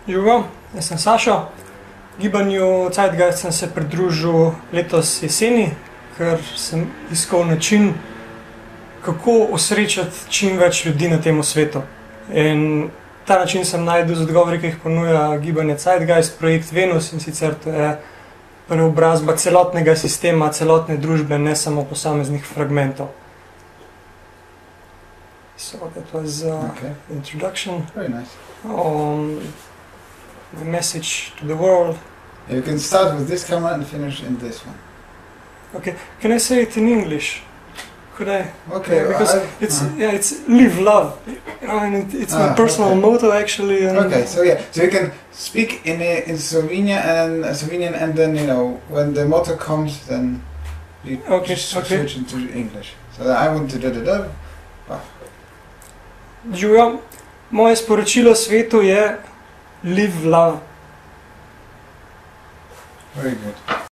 Živijo, jaz sem Sašo. Gibanju Zeitgeist sem se pridružil letos jeseni, ker sem iskal način, kako osrečati čim več ljudi na tem svetu. In ta način sem našel z odgovori, ki jih ponuja gibanje Zeitgeist, projekt Venus, in sicer to je preobrazba celotnega sistema, celotne družbe, ne samo posameznih fragmentov. So that was Okay. introduction. Very nice. The message to the world. You can start with this camera and finish in this one. Okay, can I say it in English? Could I? Okay. Yeah, because it's live love, and it's my personal okay. motto actually. And Okay, so you can speak in Slovenian, and then when the motto comes, then you Okay, just okay. switch into English. So I want to da. Živijo, moje sporočilo svetu je live love. Very good.